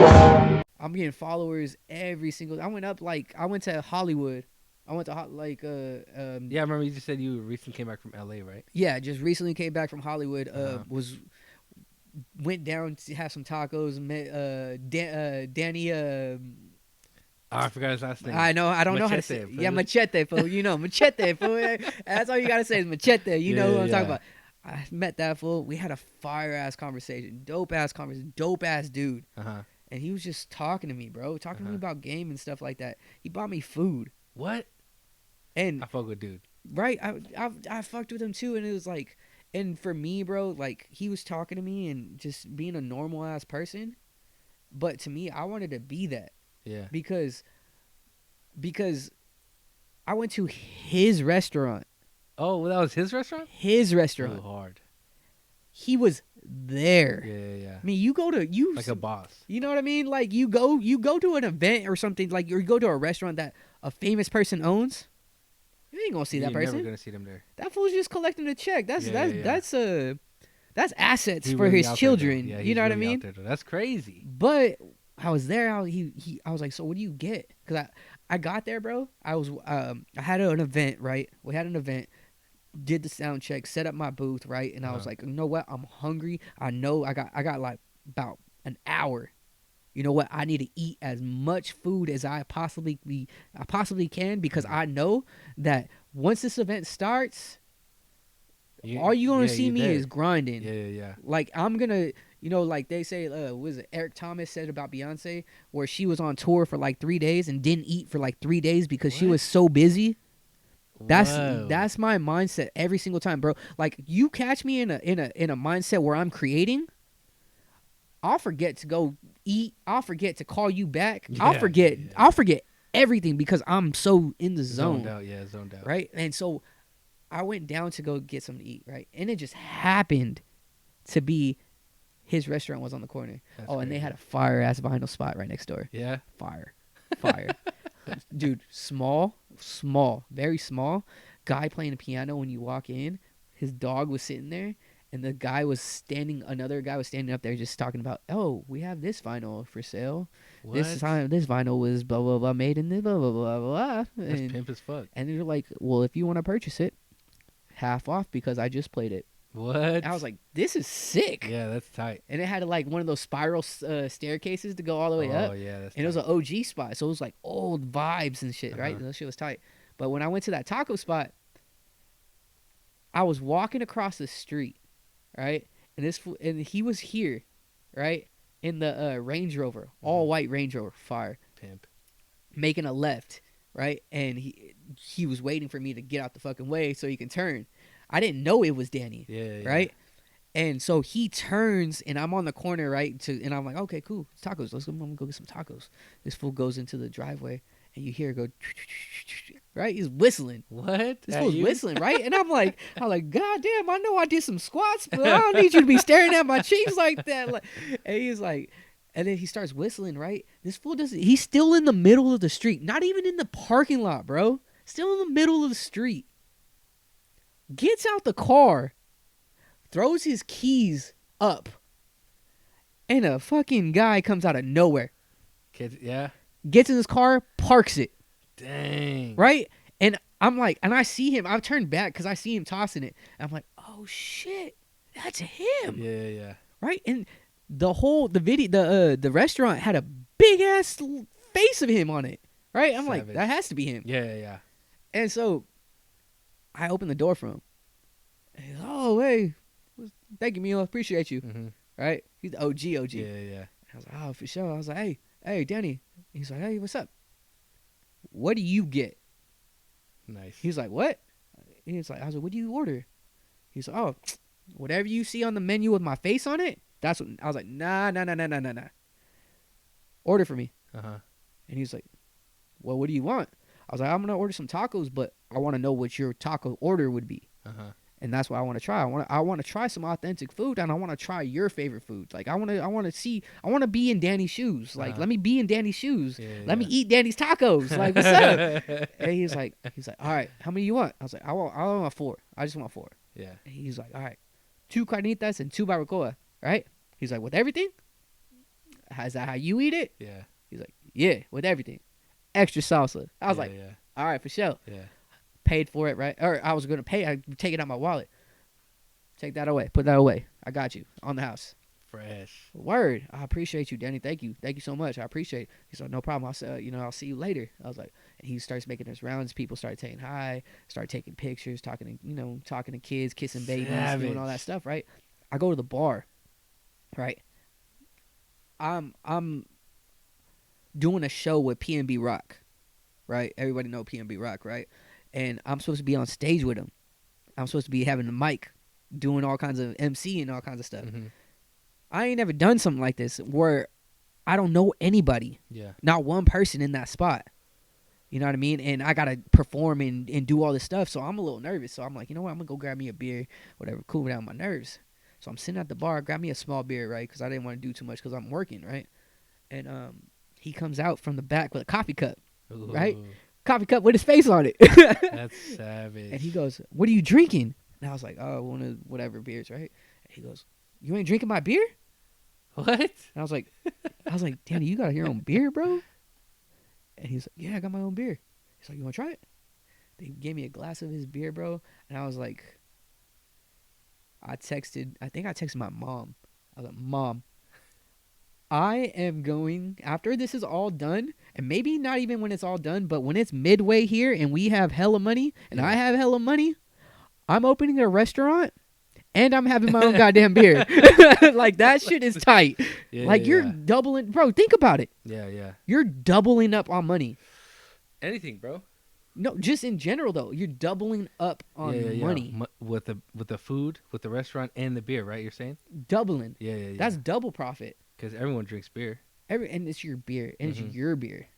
I'm getting followers every single. I went to Hollywood. I went to Yeah, I remember you just said you recently came back from LA, right? yeah, just recently came back from Hollywood. Uh-huh. Went down to have some tacos. Met Danny. Oh, I forgot his last name. I know. I don't know how to say. Machete, Yeah, fool. Machete, fool. You know, Machete, fool. That's all you gotta say is Machete. You know Yeah, who I'm talking yeah. about. I met that fool. We had a fire ass conversation, dope ass dude. Uh-huh. And he was just talking to me, bro, talking to me Uh-huh. about game and stuff like that. He bought me food, What? and I fuck with dude. right, I fucked with him too, and it was like, and for me, bro, like he was talking to me and just being a normal ass person, but to me, I wanted to be that Yeah. because I went to his restaurant. Oh, well, that was his restaurant? His Ooh, restaurant. hard. He was there. Yeah, yeah, yeah. I mean, you go to you Like a boss. You know what I mean? Like you go to an event or something, like you go to a restaurant that a famous person owns. You ain't gonna see that You're person. never gonna see them there. That fool's just collecting a check. That's Yeah, yeah. that's assets He for really his out there, though. children. Yeah, you he's know what I really out mean? there, though. That's crazy. But I was there. I was like, so what do you get? Because I got there, bro. I had an event, right? We had an event. Did the sound check, set up my booth, right? And I was like, you know what? I'm hungry. I know I got like about an hour. You know what? I need to eat as much food as I possibly can, because I know that once this event starts, all you gonna see me is grinding. Yeah, yeah, yeah. Like I'm gonna, like they say, was it Eric Thomas said about Beyonce, where she was on tour for like 3 days and didn't eat for like 3 days because she What? was so busy. Whoa. That's my mindset every single time, bro. Like you catch me in a mindset where I'm creating, I'll forget to go eat. I'll forget to call you back. I'll forget everything because I'm so in the zone. Zoned out, yeah, zoned out. Right? And so I went down to go get something to eat, right? And it just happened to be his restaurant was on the corner. That's and they crazy. had a fire ass vinyl spot right next door. Yeah. Fire. Dude, small, very small. Guy playing the piano when you walk in. His dog was sitting there, and another guy was standing up there just talking about, oh, we have this vinyl for sale. What? This vinyl was blah, blah, blah, made in this blah, blah, blah, blah. That's pimp as fuck. And they're like, well, if you want to purchase it, half off because I just played it. What? And I was like, this is sick. Yeah, that's tight. And it had like one of those spiral staircases to go all the way up. Oh, yeah, that's And it was an OG spot, so it was like old vibes and shit, right? And that shit was tight. But when I went to that taco spot, I was walking across the street, right? And he was here, right? In the Range Rover, all white Range Rover, fire, pimp, making a left, right? And he was waiting for me to get out the fucking way so he can turn. I didn't know it was Danny, right? And so he turns, and I'm on the corner, right? And I'm like, okay, cool, it's tacos. I'm gonna go get some tacos. This fool goes into the driveway, and you hear it go, right? He's whistling. What? This fool's whistling, right? And I'm like, God damn, I know I did some squats, but I don't need you to be staring at my cheeks like that. Like, and he's like, and then he starts whistling, right? This fool he's still in the middle of the street, not even in the parking lot, bro. Still in the middle of the street. Gets out the car, throws his keys up, and a fucking guy comes out of nowhere. Yeah. Gets in his car, parks it. Dang. Right? And I'm like, and I see him. I've turned back because I see him tossing it. I'm like, oh shit, that's him. Yeah, yeah. Right? And the restaurant had a big ass face of him on it. Right? I'm like, that has to be him. Yeah, yeah. And so I opened the door for him. And he's, oh, hey, thank you, Milo. Appreciate you. Mm-hmm. Right? He's the OG. Yeah, yeah. I was like, oh, for sure. I was like, hey, Danny. He's like, hey, what's up? What do you get? Nice. He's like, what? He's like, I was like, what do you order? He's like, oh, whatever you see on the menu with my face on it, that's what. I was like, nah. Order for me. Uh-huh. And he's like, well, what do you want? I was like, I'm going to order some tacos, but I want to know what your taco order would be. Uh-huh. And that's what I want to try. I want to try some authentic food, and I want to try your favorite food. Like I want to be in Danny's shoes. Like let me be in Danny's shoes. Yeah, let me eat Danny's tacos. Like what's up? And he's like, all right, how many you want? I was like, I want 4. I just want 4. Yeah. And he's like, all right, 2 carnitas and 2 barbacoa. Right? He's like, with everything? is that how you eat it? Yeah. He's like, yeah, with everything. Extra salsa. I was like, yeah. all right, for sure. Yeah. Paid for it, right? Or I was going to pay. I take it out my wallet. Take that away. Put that away. I got you on the house. Fresh. Word. I appreciate you, Danny. Thank you. Thank you so much. I appreciate it. He's like, no problem. I'll say, I'll see you later. I was like, and he starts making his rounds. People start saying hi, start taking pictures, talking to kids, kissing babies, doing all that stuff, right? I go to the bar, right? I'm doing a show with PNB Rock, right? Everybody know PNB Rock, right? And I'm supposed to be on stage with him. I'm supposed to be having the mic, doing all kinds of MC and all kinds of stuff. Mm-hmm. I ain't never done something like this where I don't know anybody. Yeah. Not one person in that spot. You know what I mean? And I got to perform and do all this stuff. So I'm a little nervous. So I'm like, you know what? I'm going to go grab me a beer, whatever, cool down my nerves. So I'm sitting at the bar, grab me a small beer, right? Because I didn't want to do too much because I'm working, right? And he comes out from the back with a coffee cup, right? Coffee cup with his face on it. That's savage. And he goes, what are you drinking? And I was like, oh, one of whatever beers, right? And he goes, you ain't drinking my beer? What? And I was like, Danny, you got your own beer, bro? And he's like, yeah, I got my own beer. He's like, you want to try it? They gave me a glass of his beer, bro. And I was like, I think I texted my mom. I was like, Mom, I am going, after this is all done, and maybe not even when it's all done, but when it's midway here and we have hella money, and I have hella money, I'm opening a restaurant. And I'm having my own goddamn beer. Like, that shit is tight. Yeah, like, you're doubling. Bro, think about it. Yeah, yeah. You're doubling up on money. Anything, bro. No, just in general, though. You're doubling up on money. With the food, with the restaurant, and the beer, right? You're saying? Doubling. Yeah. That's double profit. Because everyone drinks beer. And it's your beer. And it's your beer.